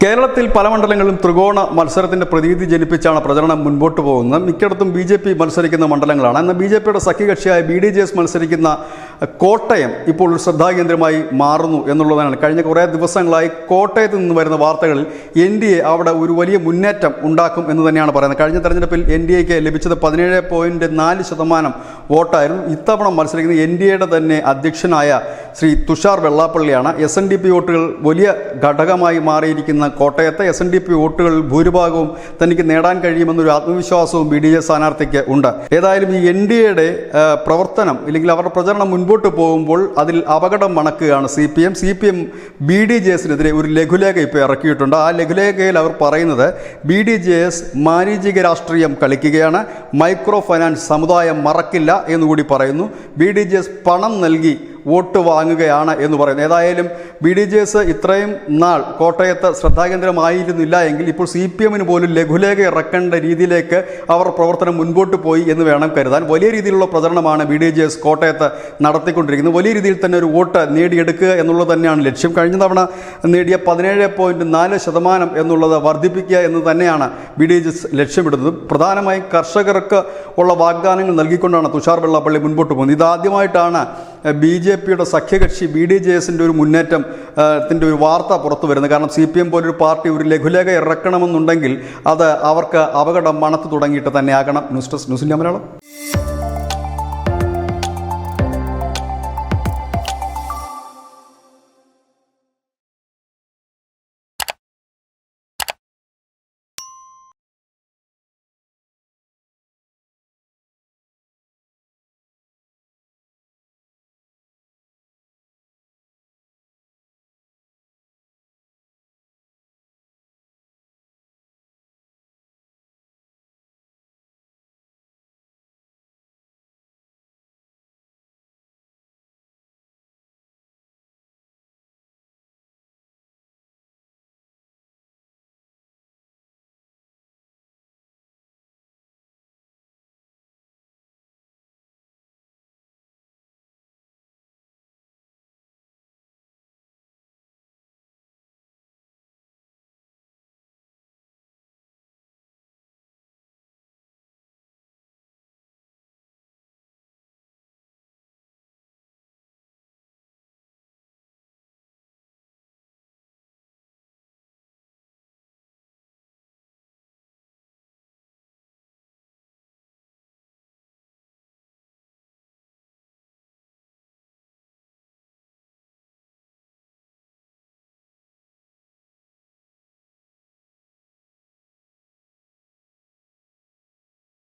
കേരളത്തിൽ പല മണ്ഡലങ്ങളിലും ത്രികോണ മത്സരത്തിന്റെ പ്രതീതി ജനിപ്പിച്ചാണ് പ്രചരണം മുൻപോട്ട് പോകുന്നത്. മിക്കയിടത്തും BJP മത്സരിക്കുന്ന മണ്ഡലങ്ങളാണ്. എന്നാൽ BJPയുടെ സഖ്യകക്ഷിയായ BDJS മത്സരിക്കുന്ന കോട്ടയം ഇപ്പോൾ ഒരു ശ്രദ്ധാകേന്ദ്രമായി മാറുന്നു എന്നുള്ളതാണ്. കഴിഞ്ഞ കുറേ ദിവസങ്ങളായി കോട്ടയത്ത് നിന്ന് വരുന്ന വാർത്തകളിൽ NDA അവിടെ ഒരു വലിയ മുന്നേറ്റം ഉണ്ടാക്കും എന്ന് തന്നെയാണ് പറയുന്നത്. കഴിഞ്ഞ തെരഞ്ഞെടുപ്പിൽ NDAക്ക് ലഭിച്ചത് 17.4% വോട്ടായിരുന്നു. ഇത്തവണ മത്സരിക്കുന്ന NDAയുടെ തന്നെ അധ്യക്ഷനായ ശ്രീ തുഷാർ വെള്ളാപ്പള്ളിയാണ്. SNDP വോട്ടുകൾ വലിയ ഘടകമായി മാറിയിരിക്കുന്ന കോട്ടയത്തെ SNDP വോട്ടുകൾ ഭൂരിഭാഗവും തനിക്ക് നേടാൻ കഴിയുമെന്നൊരു ആത്മവിശ്വാസവും BDJS സ്ഥാനാർത്ഥിക്ക് ഉണ്ട്. ഏതായാലും ഈ NDAയുടെ പ്രവർത്തനം അല്ലെങ്കിൽ അവരുടെ പ്രചരണം മുൻപോട്ട് പോകുമ്പോൾ അതിൽ അപകടം മണക്കുകയാണ് CPM BDJSനെതിരെ ഒരു ലഘുലേഖ ഇപ്പോൾ ഇറക്കിയിട്ടുണ്ട്. ആ ലഘുലേഖയിൽ അവർ പറയുന്നത് BDJS മാരീചിക രാഷ്ട്രീയം കളിക്കുകയാണ്, മൈക്രോ ഫൈനാൻസ് സമുദായം മറക്കില്ല എന്നുകൂടി പറയുന്നു. BDJS പണം നൽകി വോട്ട് വാങ്ങുകയാണ് എന്ന് പറയുന്നു. ഏതായാലും BDJS ഇത്രയും നാൾ കോട്ടയത്ത് ശ്രദ്ധാകേന്ദ്രമായിരുന്നില്ല എങ്കിൽ ഇപ്പോൾ CPMന് പോലും ലഘുലേഖ ഇറക്കേണ്ട രീതിയിലേക്ക് അവർ പ്രവർത്തനം മുൻപോട്ട് പോയി എന്ന് വേണം കരുതാൻ. വലിയ രീതിയിലുള്ള പ്രചരണമാണ് BDJS കോട്ടയത്ത് നടത്തിക്കൊണ്ടിരിക്കുന്നത്. വലിയ രീതിയിൽ തന്നെ ഒരു വോട്ട് നേടിയെടുക്കുക എന്നുള്ളത് തന്നെയാണ് ലക്ഷ്യം. കഴിഞ്ഞ തവണ നേടിയ 17.4% എന്നുള്ളത് വർദ്ധിപ്പിക്കുക എന്ന് തന്നെയാണ് BDJS ലക്ഷ്യമിടുന്നത്. പ്രധാനമായും കർഷകർക്ക് ഉള്ള വാഗ്ദാനങ്ങൾ നൽകിക്കൊണ്ടാണ് തുഷാർ വെള്ളാപ്പള്ളി മുൻപോട്ട് പോകുന്നത്. ഇതാദ്യമായിട്ടാണ് BJPയുടെ സഖ്യകക്ഷി BDJSന്റെ ഒരു മുന്നേറ്റത്തിൻ്റെ ഒരു വാർത്ത പുറത്തു വരുന്നത്. കാരണം CPM പോലൊരു പാർട്ടി ഒരു ലഘുലേഖ ഇറക്കണമെന്നുണ്ടെങ്കിൽ അത് അവർക്ക് അപകടം മണത്ത് തുടങ്ങിയിട്ട് തന്നെ ആകണം. News desk news India Malayalam.